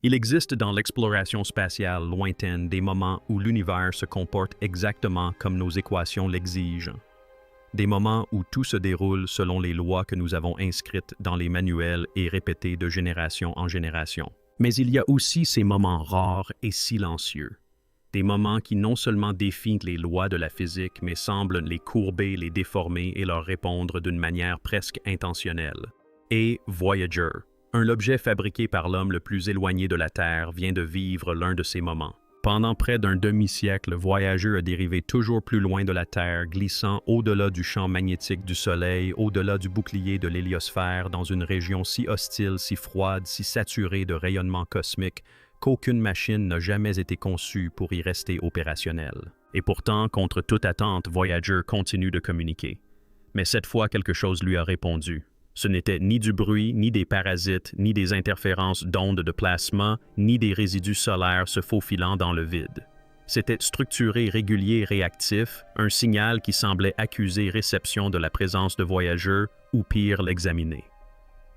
Il existe dans l'exploration spatiale lointaine des moments où l'univers se comporte exactement comme nos équations l'exigent. Des moments où tout se déroule selon les lois que nous avons inscrites dans les manuels et répétées de génération en génération. Mais il y a aussi ces moments rares et silencieux. Des moments qui non seulement défient les lois de la physique, mais semblent les courber, les déformer et leur répondre d'une manière presque intentionnelle. Et Voyager, un objet fabriqué par l'homme le plus éloigné de la Terre, vient de vivre l'un de ces moments. Pendant près d'un demi-siècle, Voyager a dérivé toujours plus loin de la Terre, glissant au-delà du champ magnétique du Soleil, au-delà du bouclier de l'héliosphère, dans une région si hostile, si froide, si saturée de rayonnement cosmique, qu'aucune machine n'a jamais été conçue pour y rester opérationnelle. Et pourtant, contre toute attente, Voyager continue de communiquer. Mais cette fois, quelque chose lui a répondu. Ce n'était ni du bruit, ni des parasites, ni des interférences d'ondes de plasma, ni des résidus solaires se faufilant dans le vide. C'était structuré, régulier, réactif, un signal qui semblait accuser réception de la présence de voyageurs, ou pire, l'examiner.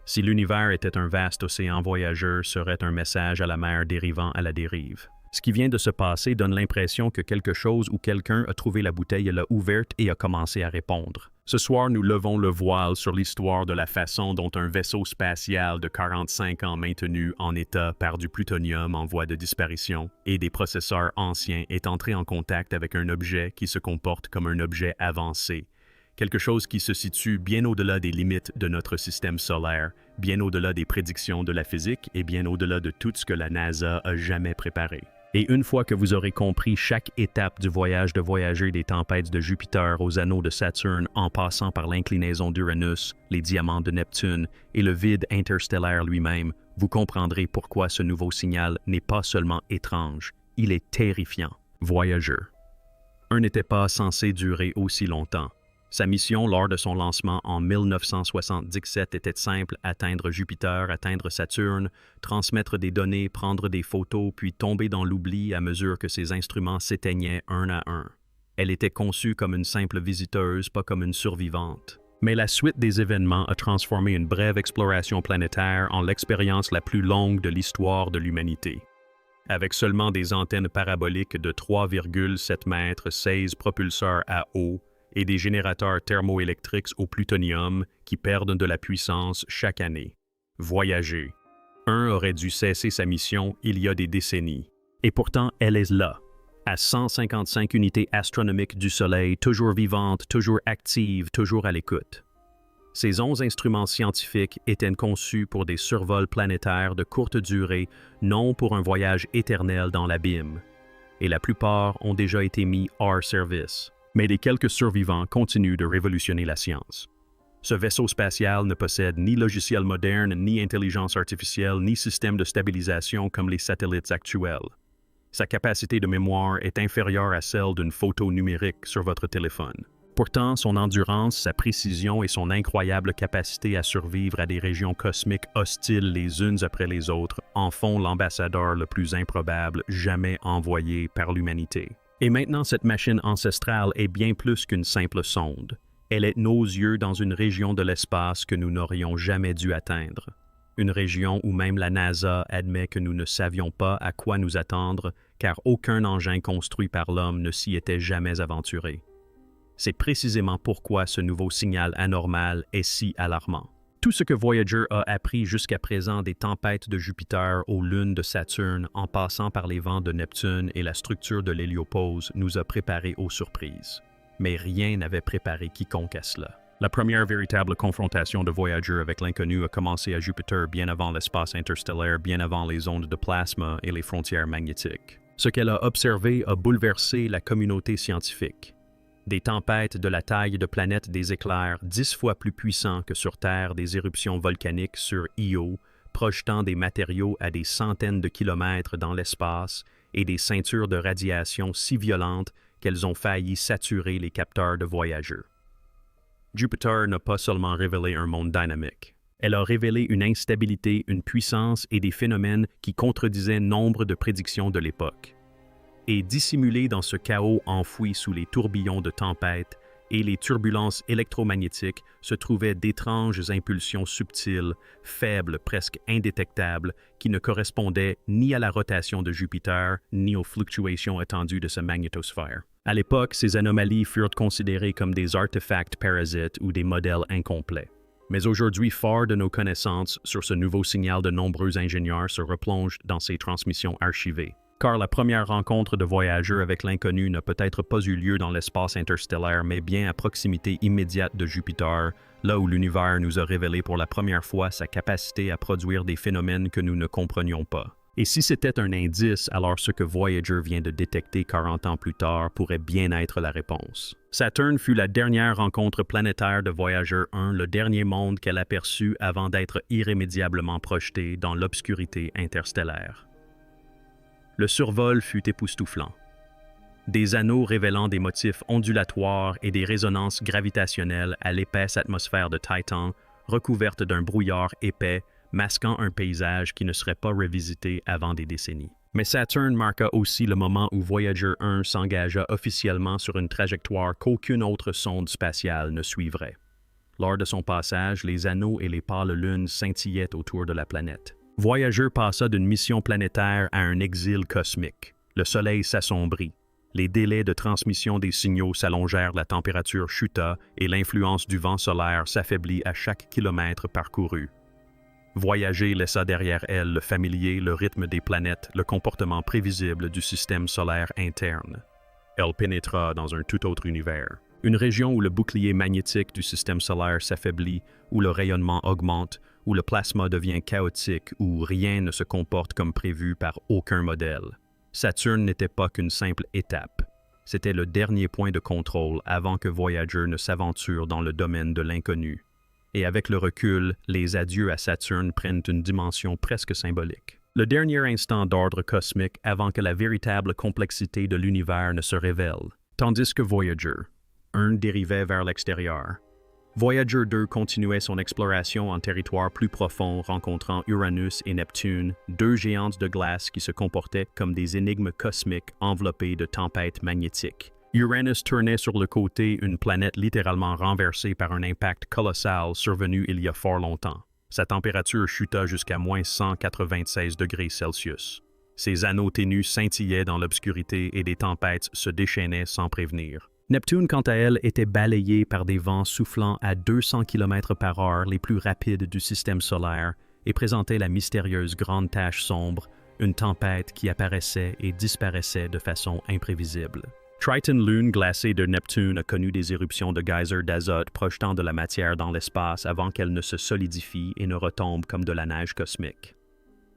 Si l'univers était un vaste océan, voyageur serait un message à la mer dérivant à la dérive. Ce qui vient de se passer donne l'impression que quelque chose ou quelqu'un a trouvé la bouteille, l'a ouverte et a commencé à répondre. Ce soir, nous levons le voile sur l'histoire de la façon dont un vaisseau spatial de 45 ans maintenu en état par du plutonium en voie de disparition et des processeurs anciens est entré en contact avec un objet qui se comporte comme un objet avancé. Quelque chose qui se situe bien au-delà des limites de notre système solaire, bien au-delà des prédictions de la physique et bien au-delà de tout ce que la NASA a jamais préparé. Et une fois que vous aurez compris chaque étape du voyage de Voyager des tempêtes de Jupiter aux anneaux de Saturne en passant par l'inclinaison d'Uranus, les diamants de Neptune et le vide interstellaire lui-même, vous comprendrez pourquoi ce nouveau signal n'est pas seulement étrange, il est terrifiant. Voyager. Un n'était pas censé durer aussi longtemps. Sa mission lors de son lancement en 1977 était simple, atteindre Jupiter, atteindre Saturne, transmettre des données, prendre des photos, puis tomber dans l'oubli à mesure que ses instruments s'éteignaient un à un. Elle était conçue comme une simple visiteuse, pas comme une survivante. Mais la suite des événements a transformé une brève exploration planétaire en l'expérience la plus longue de l'histoire de l'humanité. Avec seulement des antennes paraboliques de 3,7 mètres, 16 propulseurs à eau, et des générateurs thermoélectriques au plutonium qui perdent de la puissance chaque année. Voyager. Un aurait dû cesser sa mission il y a des décennies. Et pourtant, elle est là, à 155 unités astronomiques du Soleil, toujours vivante, toujours active, toujours à l'écoute. Ces 11 instruments scientifiques étaient conçus pour des survols planétaires de courte durée, non pour un voyage éternel dans l'abîme. Et la plupart ont déjà été mis hors service. Mais les quelques survivants continuent de révolutionner la science. Ce vaisseau spatial ne possède ni logiciel moderne, ni intelligence artificielle, ni système de stabilisation comme les satellites actuels. Sa capacité de mémoire est inférieure à celle d'une photo numérique sur votre téléphone. Pourtant, son endurance, sa précision et son incroyable capacité à survivre à des régions cosmiques hostiles les unes après les autres en font l'ambassadeur le plus improbable jamais envoyé par l'humanité. Et maintenant, cette machine ancestrale est bien plus qu'une simple sonde. Elle est nos yeux dans une région de l'espace que nous n'aurions jamais dû atteindre. Une région où même la NASA admet que nous ne savions pas à quoi nous attendre, car aucun engin construit par l'homme ne s'y était jamais aventuré. C'est précisément pourquoi ce nouveau signal anormal est si alarmant. Tout ce que Voyager a appris jusqu'à présent des tempêtes de Jupiter aux lunes de Saturne en passant par les vents de Neptune et la structure de l'héliopause nous a préparés aux surprises. Mais rien n'avait préparé quiconque à cela. La première véritable confrontation de Voyager avec l'inconnu a commencé à Jupiter bien avant l'espace interstellaire, bien avant les ondes de plasma et les frontières magnétiques. Ce qu'elle a observé a bouleversé la communauté scientifique. Des tempêtes de la taille de planètes des éclairs 10 fois plus puissants que sur Terre, des éruptions volcaniques sur Io, projetant des matériaux à des centaines de kilomètres dans l'espace et des ceintures de radiation si violentes qu'elles ont failli saturer les capteurs de voyageurs. Jupiter n'a pas seulement révélé un monde dynamique. Elle a révélé une instabilité, une puissance et des phénomènes qui contredisaient nombre de prédictions de l'époque. Et dissimulés dans ce chaos enfoui sous les tourbillons de tempête, et les turbulences électromagnétiques se trouvaient d'étranges impulsions subtiles, faibles, presque indétectables, qui ne correspondaient ni à la rotation de Jupiter, ni aux fluctuations attendues de sa magnétosphère. À l'époque, ces anomalies furent considérées comme des artefacts parasites ou des modèles incomplets. Mais aujourd'hui, fort de nos connaissances sur ce nouveau signal, de nombreux ingénieurs se replongent dans ces transmissions archivées. Car la première rencontre de voyageurs avec l'inconnu n'a peut-être pas eu lieu dans l'espace interstellaire, mais bien à proximité immédiate de Jupiter, là où l'univers nous a révélé pour la première fois sa capacité à produire des phénomènes que nous ne comprenions pas. Et si c'était un indice, alors ce que Voyager vient de détecter 40 ans plus tard pourrait bien être la réponse. Saturne fut la dernière rencontre planétaire de Voyager 1, le dernier monde qu'elle aperçut avant d'être irrémédiablement projeté dans l'obscurité interstellaire. Le survol fut époustouflant. Des anneaux révélant des motifs ondulatoires et des résonances gravitationnelles à l'épaisse atmosphère de Titan, recouverte d'un brouillard épais, masquant un paysage qui ne serait pas revisité avant des décennies. Mais Saturne marqua aussi le moment où Voyager 1 s'engagea officiellement sur une trajectoire qu'aucune autre sonde spatiale ne suivrait. Lors de son passage, les anneaux et les pâles lunes scintillaient autour de la planète. Voyager passa d'une mission planétaire à un exil cosmique. Le Soleil s'assombrit. Les délais de transmission des signaux s'allongèrent, la température chuta et l'influence du vent solaire s'affaiblit à chaque kilomètre parcouru. Voyager laissa derrière elle le familier, le rythme des planètes, le comportement prévisible du système solaire interne. Elle pénétra dans un tout autre univers. Une région où le bouclier magnétique du système solaire s'affaiblit, où le rayonnement augmente, où le plasma devient chaotique, où rien ne se comporte comme prévu par aucun modèle. Saturne n'était pas qu'une simple étape. C'était le dernier point de contrôle avant que Voyager ne s'aventure dans le domaine de l'inconnu. Et avec le recul, les adieux à Saturne prennent une dimension presque symbolique. Le dernier instant d'ordre cosmique avant que la véritable complexité de l'univers ne se révèle. Tandis que Voyager 1 dérivait vers l'extérieur. Voyager 2 continuait son exploration en territoire plus profond, rencontrant Uranus et Neptune, deux géantes de glace qui se comportaient comme des énigmes cosmiques enveloppées de tempêtes magnétiques. Uranus tournait sur le côté, une planète littéralement renversée par un impact colossal survenu il y a fort longtemps. Sa température chuta jusqu'à moins 196 degrés Celsius. Ses anneaux ténus scintillaient dans l'obscurité et des tempêtes se déchaînaient sans prévenir. Neptune, quant à elle, était balayée par des vents soufflant à 200 km/h, les plus rapides du système solaire, et présentait la mystérieuse grande tache sombre, une tempête qui apparaissait et disparaissait de façon imprévisible. Triton, lune glacée de Neptune, a connu des éruptions de geysers d'azote projetant de la matière dans l'espace avant qu'elle ne se solidifie et ne retombe comme de la neige cosmique.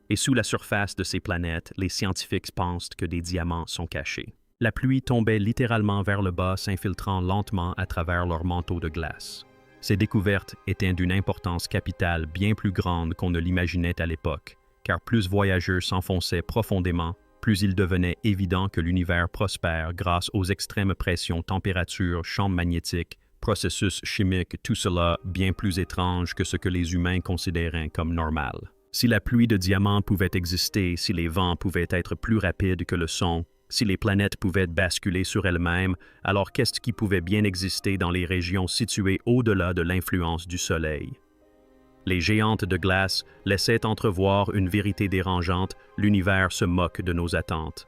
Et sous la surface de ces planètes, les scientifiques pensent que des diamants sont cachés. La pluie tombait littéralement vers le bas, s'infiltrant lentement à travers leur manteau de glace. Ces découvertes étaient d'une importance capitale bien plus grande qu'on ne l'imaginait à l'époque, car plus voyageurs s'enfonçaient profondément, plus il devenait évident que l'univers prospère grâce aux extrêmes pressions, températures, champs magnétiques, processus chimiques, tout cela bien plus étrange que ce que les humains considéraient comme normal. Si la pluie de diamants pouvait exister, si les vents pouvaient être plus rapides que le son, si les planètes pouvaient basculer sur elles-mêmes, alors qu'est-ce qui pouvait bien exister dans les régions situées au-delà de l'influence du Soleil? Les géantes de glace laissaient entrevoir une vérité dérangeante, l'univers se moque de nos attentes.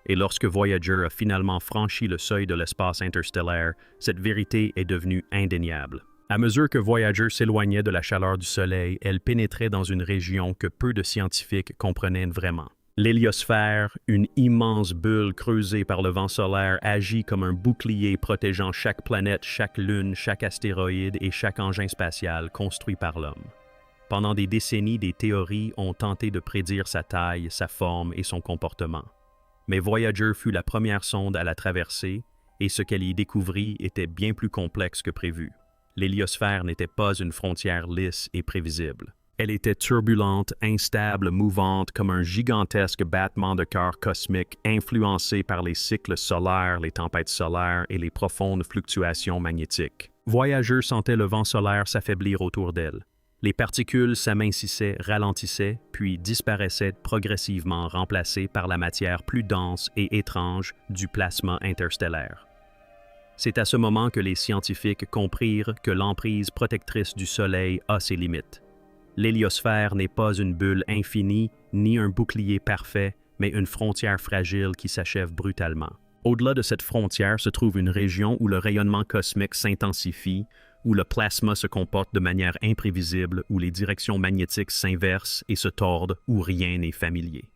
Et lorsque Voyager a finalement franchi le seuil de l'espace interstellaire, cette vérité est devenue indéniable. À mesure que Voyager s'éloignait de la chaleur du Soleil, elle pénétrait dans une région que peu de scientifiques comprenaient vraiment. L'héliosphère, une immense bulle creusée par le vent solaire, agit comme un bouclier protégeant chaque planète, chaque lune, chaque astéroïde et chaque engin spatial construit par l'homme. Pendant des décennies, des théories ont tenté de prédire sa taille, sa forme et son comportement. Mais Voyager fut la première sonde à la traverser, et ce qu'elle y découvrit était bien plus complexe que prévu. L'héliosphère n'était pas une frontière lisse et prévisible. Elle était turbulente, instable, mouvante, comme un gigantesque battement de cœur cosmique influencé par les cycles solaires, les tempêtes solaires et les profondes fluctuations magnétiques. Voyager sentait le vent solaire s'affaiblir autour d'elle. Les particules s'amincissaient, ralentissaient, puis disparaissaient progressivement, remplacées par la matière plus dense et étrange du plasma interstellaire. C'est à ce moment que les scientifiques comprirent que l'emprise protectrice du Soleil a ses limites. L'héliosphère n'est pas une bulle infinie ni un bouclier parfait, mais une frontière fragile qui s'achève brutalement. Au-delà de cette frontière se trouve une région où le rayonnement cosmique s'intensifie, où le plasma se comporte de manière imprévisible, où les directions magnétiques s'inversent et se tordent, où rien n'est familier.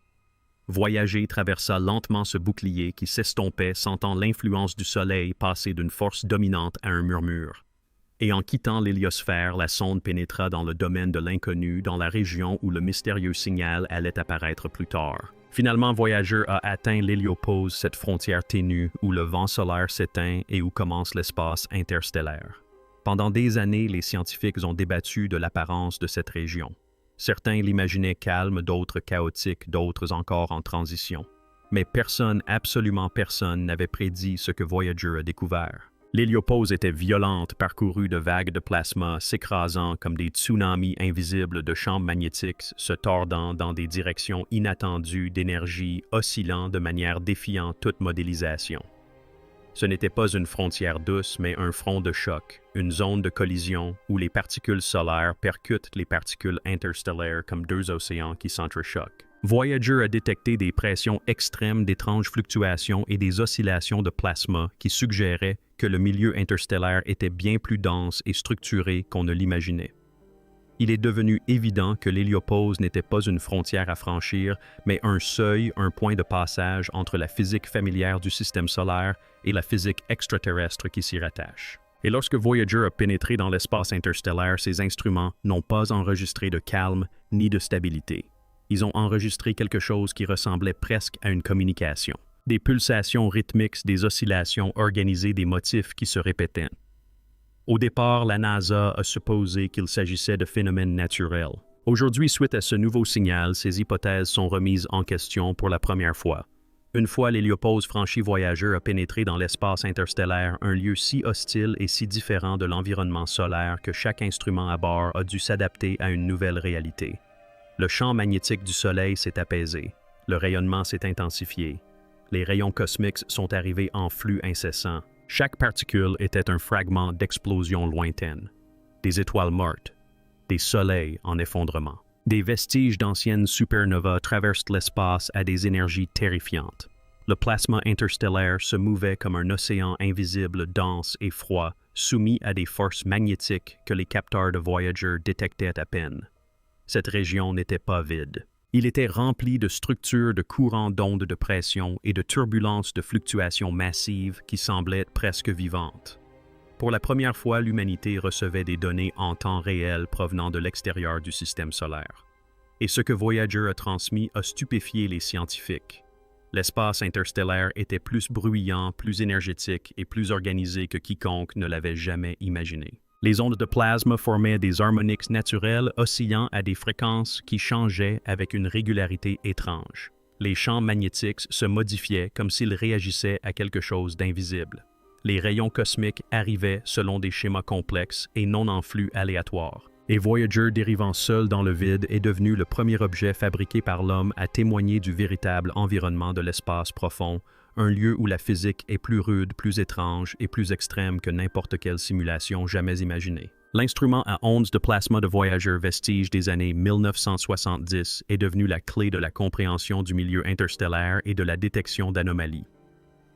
Voyager traversa lentement ce bouclier qui s'estompait, sentant l'influence du Soleil passer d'une force dominante à un murmure. Et en quittant l'héliosphère, la sonde pénétra dans le domaine de l'inconnu, dans la région où le mystérieux signal allait apparaître plus tard. Finalement, Voyager a atteint l'héliopause, cette frontière ténue où le vent solaire s'éteint et où commence l'espace interstellaire. Pendant des années, les scientifiques ont débattu de l'apparence de cette région. Certains l'imaginaient calme, d'autres chaotique, d'autres encore en transition. Mais personne, absolument personne, n'avait prédit ce que Voyager a découvert. L'héliopause était violente, parcourue de vagues de plasma, s'écrasant comme des tsunamis invisibles de champs magnétiques, se tordant dans des directions inattendues d'énergie, oscillant de manière défiant toute modélisation. Ce n'était pas une frontière douce, mais un front de choc, une zone de collision où les particules solaires percutent les particules interstellaires comme deux océans qui s'entrechoquent. Voyager a détecté des pressions extrêmes, d'étranges fluctuations et des oscillations de plasma qui suggéraient que le milieu interstellaire était bien plus dense et structuré qu'on ne l'imaginait. Il est devenu évident que l'héliopause n'était pas une frontière à franchir, mais un seuil, un point de passage entre la physique familière du système solaire et la physique extraterrestre qui s'y rattache. Et lorsque Voyager a pénétré dans l'espace interstellaire, ses instruments n'ont pas enregistré de calme ni de stabilité. Ils ont enregistré quelque chose qui ressemblait presque à une communication. Des pulsations rythmiques, des oscillations organisées, des motifs qui se répétaient. Au départ, la NASA a supposé qu'il s'agissait de phénomènes naturels. Aujourd'hui, suite à ce nouveau signal, ces hypothèses sont remises en question pour la première fois. Une fois l'héliopause franchie, Voyager a pénétré dans l'espace interstellaire, un lieu si hostile et si différent de l'environnement solaire que chaque instrument à bord a dû s'adapter à une nouvelle réalité. Le champ magnétique du Soleil s'est apaisé, le rayonnement s'est intensifié. Les rayons cosmiques sont arrivés en flux incessant. Chaque particule était un fragment d'explosion lointaine. Des étoiles mortes, des soleils en effondrement. Des vestiges d'anciennes supernovas traversent l'espace à des énergies terrifiantes. Le plasma interstellaire se mouvait comme un océan invisible, dense et froid, soumis à des forces magnétiques que les capteurs de Voyager détectaient à peine. Cette région n'était pas vide. Il était rempli de structures de courants d'ondes de pression et de turbulences de fluctuations massives qui semblaient être presque vivantes. Pour la première fois, l'humanité recevait des données en temps réel provenant de l'extérieur du système solaire. Et ce que Voyager a transmis a stupéfié les scientifiques. L'espace interstellaire était plus bruyant, plus énergétique et plus organisé que quiconque ne l'avait jamais imaginé. Les ondes de plasma formaient des harmoniques naturelles oscillant à des fréquences qui changeaient avec une régularité étrange. Les champs magnétiques se modifiaient comme s'ils réagissaient à quelque chose d'invisible. Les rayons cosmiques arrivaient selon des schémas complexes et non en flux aléatoires. Et Voyager, dérivant seul dans le vide, est devenu le premier objet fabriqué par l'homme à témoigner du véritable environnement de l'espace profond, un lieu où la physique est plus rude, plus étrange et plus extrême que n'importe quelle simulation jamais imaginée. L'instrument à ondes de plasma de Voyager, vestige des années 1970, est devenu la clé de la compréhension du milieu interstellaire et de la détection d'anomalies.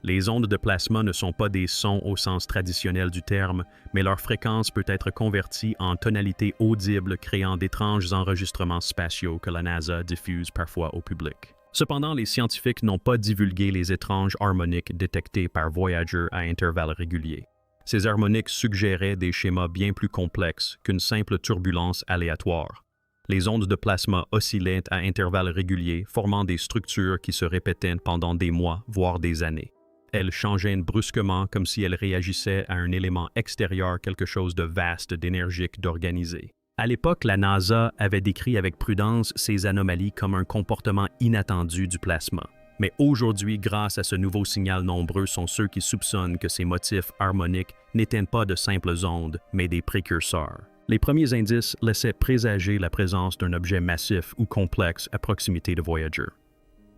Les ondes de plasma ne sont pas des sons au sens traditionnel du terme, mais leur fréquence peut être convertie en tonalité audible, créant d'étranges enregistrements spatiaux que la NASA diffuse parfois au public. Cependant, les scientifiques n'ont pas divulgué les étranges harmoniques détectées par Voyager à intervalles réguliers. Ces harmoniques suggéraient des schémas bien plus complexes qu'une simple turbulence aléatoire. Les ondes de plasma oscillaient à intervalles réguliers, formant des structures qui se répétaient pendant des mois, voire des années. Elles changeaient brusquement comme si elles réagissaient à un élément extérieur, quelque chose de vaste, d'énergique, d'organisé. À l'époque, la NASA avait décrit avec prudence ces anomalies comme un comportement inattendu du plasma. Mais aujourd'hui, grâce à ce nouveau signal, nombreux sont ceux qui soupçonnent que ces motifs harmoniques n'étaient pas de simples ondes, mais des précurseurs. Les premiers indices laissaient présager la présence d'un objet massif ou complexe à proximité de Voyager.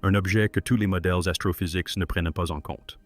Un objet que tous les modèles astrophysiques ne prenaient pas en compte.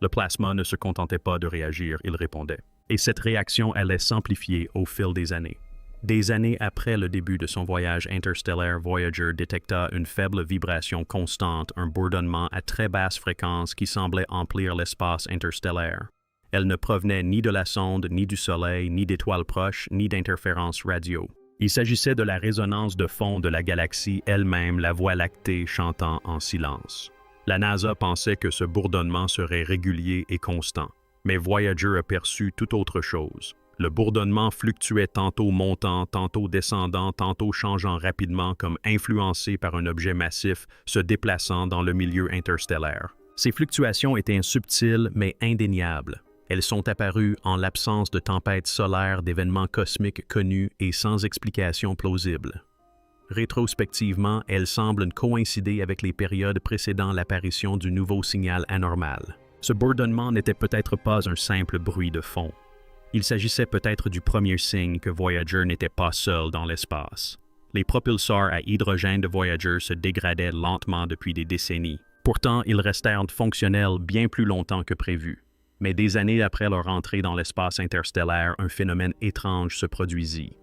Le plasma ne se contentait pas de réagir, il répondait. Et cette réaction allait s'amplifier au fil des années. Des années après le début de son voyage interstellaire, Voyager détecta une faible vibration constante, un bourdonnement à très basse fréquence qui semblait emplir l'espace interstellaire. Elle ne provenait ni de la sonde, ni du Soleil, ni d'étoiles proches, ni d'interférences radio. Il s'agissait de la résonance de fond de la galaxie elle-même, la Voie lactée chantant en silence. La NASA pensait que ce bourdonnement serait régulier et constant, mais Voyager aperçut tout autre chose. Le bourdonnement fluctuait tantôt montant, tantôt descendant, tantôt changeant rapidement comme influencé par un objet massif se déplaçant dans le milieu interstellaire. Ces fluctuations étaient subtiles mais indéniables. Elles sont apparues en l'absence de tempêtes solaires, d'événements cosmiques connus et sans explication plausible. Rétrospectivement, elles semblent coïncider avec les périodes précédant l'apparition du nouveau signal anormal. Ce bourdonnement n'était peut-être pas un simple bruit de fond. Il s'agissait peut-être du premier signe que Voyager n'était pas seul dans l'espace. Les propulseurs à hydrogène de Voyager se dégradaient lentement depuis des décennies. Pourtant, ils restèrent fonctionnels bien plus longtemps que prévu. Mais des années après leur entrée dans l'espace interstellaire, un phénomène étrange se produisit.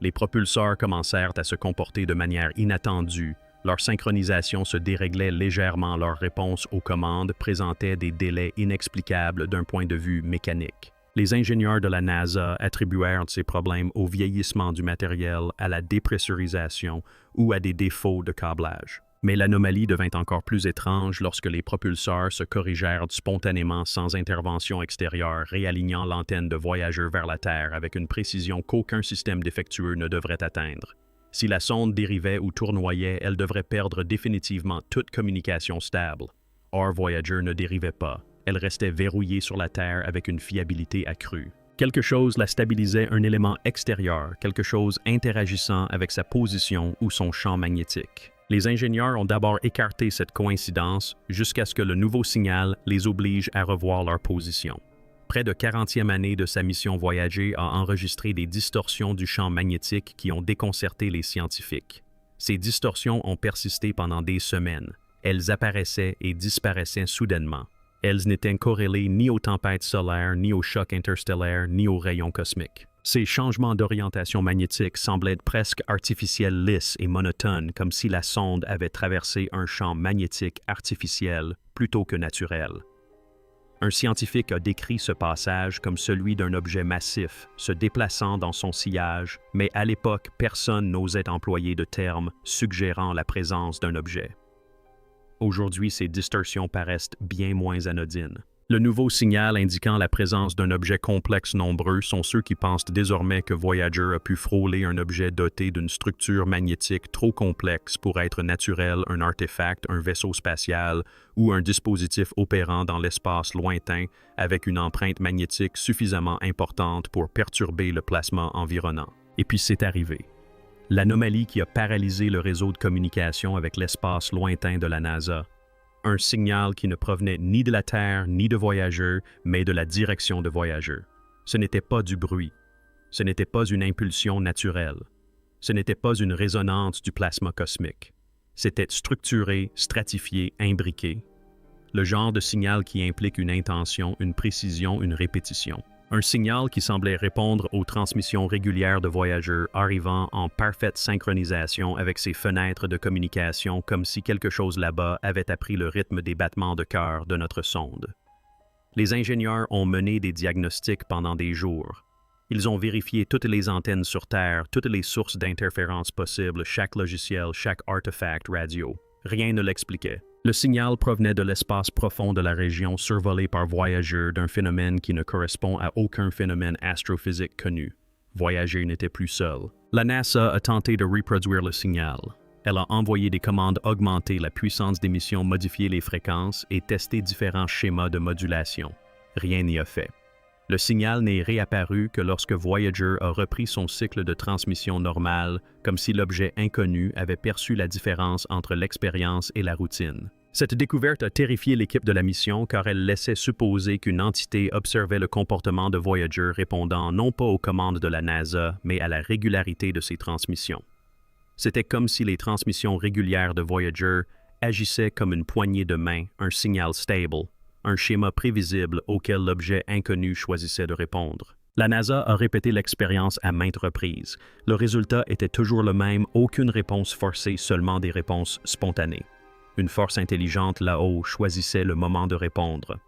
Les propulseurs commencèrent à se comporter de manière inattendue. Leur synchronisation se déréglait légèrement, leur réponse aux commandes présentait des délais inexplicables d'un point de vue mécanique. Les ingénieurs de la NASA attribuèrent ces problèmes au vieillissement du matériel, à la dépressurisation ou à des défauts de câblage. Mais l'anomalie devint encore plus étrange lorsque les propulseurs se corrigèrent spontanément sans intervention extérieure, réalignant l'antenne de Voyager vers la Terre avec une précision qu'aucun système défectueux ne devrait atteindre. Si la sonde dérivait ou tournoyait, elle devrait perdre définitivement toute communication stable. Or, Voyager ne dérivait pas. Elle restait verrouillée sur la Terre avec une fiabilité accrue. Quelque chose la stabilisait, un élément extérieur, quelque chose interagissant avec sa position ou son champ magnétique. Les ingénieurs ont d'abord écarté cette coïncidence jusqu'à ce que le nouveau signal les oblige à revoir leur position. Près de 40e année de sa mission Voyager a enregistré des distorsions du champ magnétique qui ont déconcerté les scientifiques. Ces distorsions ont persisté pendant des semaines. Elles apparaissaient et disparaissaient soudainement. Elles n'étaient corrélées ni aux tempêtes solaires, ni aux chocs interstellaires, ni aux rayons cosmiques. Ces changements d'orientation magnétique semblaient presque artificiels, lisses et monotones, comme si la sonde avait traversé un champ magnétique artificiel plutôt que naturel. Un scientifique a décrit ce passage comme celui d'un objet massif se déplaçant dans son sillage, mais à l'époque, personne n'osait employer de terme suggérant la présence d'un objet. Aujourd'hui, ces distorsions paraissent bien moins anodines. Le nouveau signal indiquant la présence d'un objet complexe nombreux sont ceux qui pensent désormais que Voyager a pu frôler un objet doté d'une structure magnétique trop complexe pour être naturel, un artefact, un vaisseau spatial ou un dispositif opérant dans l'espace lointain avec une empreinte magnétique suffisamment importante pour perturber le plasma environnant. Et puis c'est arrivé. L'anomalie qui a paralysé le réseau de communication avec l'espace lointain de la NASA. Un signal qui ne provenait ni de la Terre ni de Voyager, mais de la direction de Voyager. Ce n'était pas du bruit. Ce n'était pas une impulsion naturelle. Ce n'était pas une résonance du plasma cosmique. C'était structuré, stratifié, imbriqué. Le genre de signal qui implique une intention, une précision, une répétition. Un signal qui semblait répondre aux transmissions régulières de Voyager, arrivant en parfaite synchronisation avec ses fenêtres de communication, comme si quelque chose là-bas avait appris le rythme des battements de cœur de notre sonde. Les ingénieurs ont mené des diagnostics pendant des jours. Ils ont vérifié toutes les antennes sur Terre, toutes les sources d'interférences possibles, chaque logiciel, chaque artefact radio. Rien ne l'expliquait. Le signal provenait de l'espace profond de la région survolée par Voyager d'un phénomène qui ne correspond à aucun phénomène astrophysique connu. Voyager n'était plus seul. La NASA a tenté de reproduire le signal. Elle a envoyé des commandes augmenter la puissance d'émission, modifier les fréquences et tester différents schémas de modulation. Rien n'y a fait. Le signal n'est réapparu que lorsque Voyager a repris son cycle de transmission normal, comme si l'objet inconnu avait perçu la différence entre l'expérience et la routine. Cette découverte a terrifié l'équipe de la mission car elle laissait supposer qu'une entité observait le comportement de Voyager répondant non pas aux commandes de la NASA, mais à la régularité de ses transmissions. C'était comme si les transmissions régulières de Voyager agissaient comme une poignée de main, un signal stable, un schéma prévisible auquel l'objet inconnu choisissait de répondre. La NASA a répété l'expérience à maintes reprises. Le résultat était toujours le même, aucune réponse forcée, seulement des réponses spontanées. Une force intelligente là-haut choisissait le moment de répondre.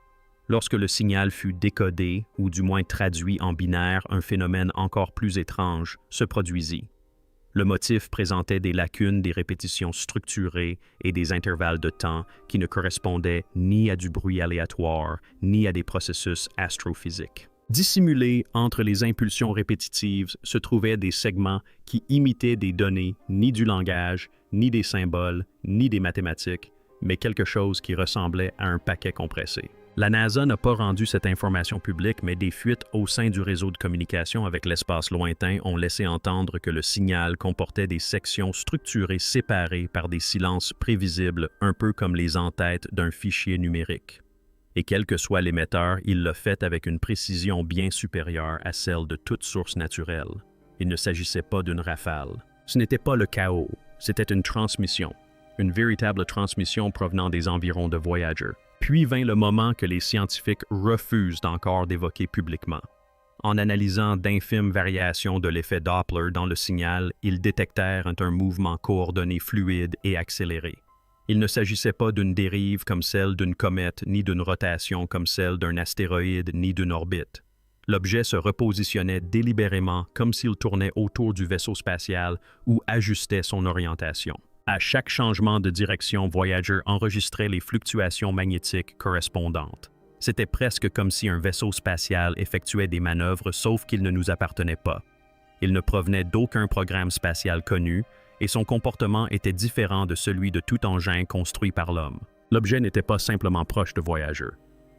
Lorsque le signal fut décodé, ou du moins traduit en binaire, un phénomène encore plus étrange se produisit. Le motif présentait des lacunes, des répétitions structurées et des intervalles de temps qui ne correspondaient ni à du bruit aléatoire, ni à des processus astrophysiques. Dissimulés entre les impulsions répétitives se trouvaient des segments qui imitaient des données, ni du langage, ni des symboles, ni des mathématiques, mais quelque chose qui ressemblait à un paquet compressé. La NASA n'a pas rendu cette information publique, mais des fuites au sein du réseau de communication avec l'espace lointain ont laissé entendre que le signal comportait des sections structurées séparées par des silences prévisibles, un peu comme les entêtes d'un fichier numérique. Et quel que soit l'émetteur, il l'a fait avec une précision bien supérieure à celle de toute source naturelle. Il ne s'agissait pas d'une rafale. Ce n'était pas le chaos, c'était une transmission, une véritable transmission provenant des environs de Voyager. Puis vint le moment que les scientifiques refusent encore d'évoquer publiquement. En analysant d'infimes variations de l'effet Doppler dans le signal, ils détectèrent un mouvement coordonné fluide et accéléré. Il ne s'agissait pas d'une dérive comme celle d'une comète, ni d'une rotation comme celle d'un astéroïde, ni d'une orbite. L'objet se repositionnait délibérément comme s'il tournait autour du vaisseau spatial ou ajustait son orientation. À chaque changement de direction, Voyager enregistrait les fluctuations magnétiques correspondantes. C'était presque comme si un vaisseau spatial effectuait des manœuvres sauf qu'il ne nous appartenait pas. Il ne provenait d'aucun programme spatial connu et son comportement était différent de celui de tout engin construit par l'homme. L'objet n'était pas simplement proche de Voyager.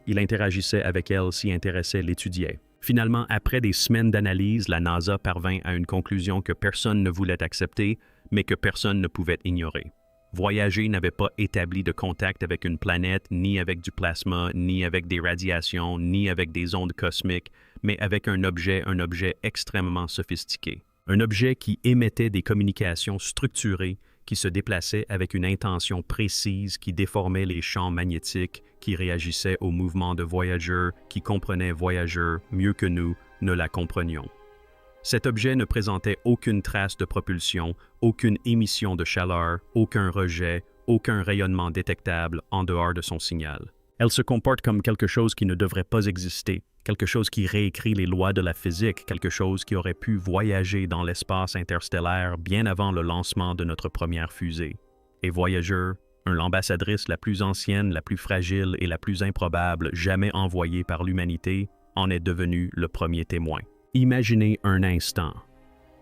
Il interagissait avec elle, s'y intéressait, l'étudiait. Finalement, après des semaines d'analyse, la NASA parvint à une conclusion que personne ne voulait accepter, mais que personne ne pouvait ignorer. Voyager n'avait pas établi de contact avec une planète, ni avec du plasma, ni avec des radiations, ni avec des ondes cosmiques, mais avec un objet extrêmement sophistiqué. Un objet qui émettait des communications structurées, qui se déplaçait avec une intention précise, qui déformait les champs magnétiques, qui réagissait au mouvement de Voyager, qui comprenait Voyager mieux que nous ne la comprenions. Cet objet ne présentait aucune trace de propulsion, aucune émission de chaleur, aucun rejet, aucun rayonnement détectable en dehors de son signal. Elle se comporte comme quelque chose qui ne devrait pas exister, quelque chose qui réécrit les lois de la physique, quelque chose qui aurait pu voyager dans l'espace interstellaire bien avant le lancement de notre première fusée. Et Voyager, l'ambassadrice la plus ancienne, la plus fragile et la plus improbable jamais envoyée par l'humanité, en est devenue le premier témoin. Imaginez un instant.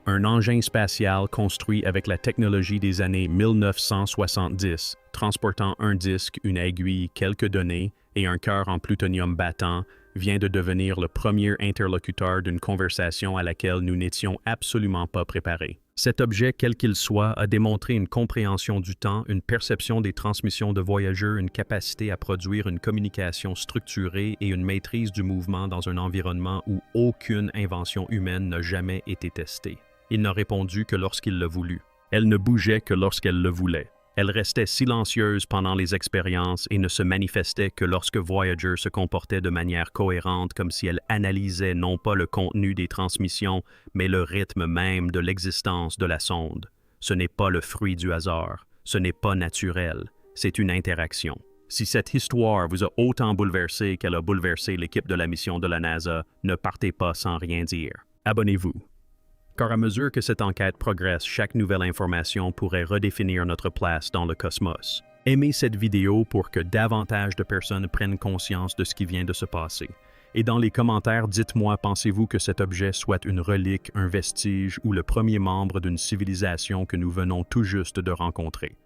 Un engin spatial construit avec la technologie des années 1970, transportant un disque, une aiguille, quelques données et un cœur en plutonium battant, vient de devenir le premier interlocuteur d'une conversation à laquelle nous n'étions absolument pas préparés. Cet objet, quel qu'il soit, a démontré une compréhension du temps, une perception des transmissions de Voyager, une capacité à produire une communication structurée et une maîtrise du mouvement dans un environnement où aucune invention humaine n'a jamais été testée. Il n'a répondu que lorsqu'il l'a voulu. Elle ne bougeait que lorsqu'elle le voulait. Elle restait silencieuse pendant les expériences et ne se manifestait que lorsque Voyager se comportait de manière cohérente, comme si elle analysait non pas le contenu des transmissions, mais le rythme même de l'existence de la sonde. Ce n'est pas le fruit du hasard, ce n'est pas naturel, c'est une interaction. Si cette histoire vous a autant bouleversé qu'elle a bouleversé l'équipe de la mission de la NASA, ne partez pas sans rien dire. Abonnez-vous. Car à mesure que cette enquête progresse, chaque nouvelle information pourrait redéfinir notre place dans le cosmos. Aimez cette vidéo pour que davantage de personnes prennent conscience de ce qui vient de se passer. Et dans les commentaires, dites-moi, pensez-vous que cet objet soit une relique, un vestige ou le premier membre d'une civilisation que nous venons tout juste de rencontrer?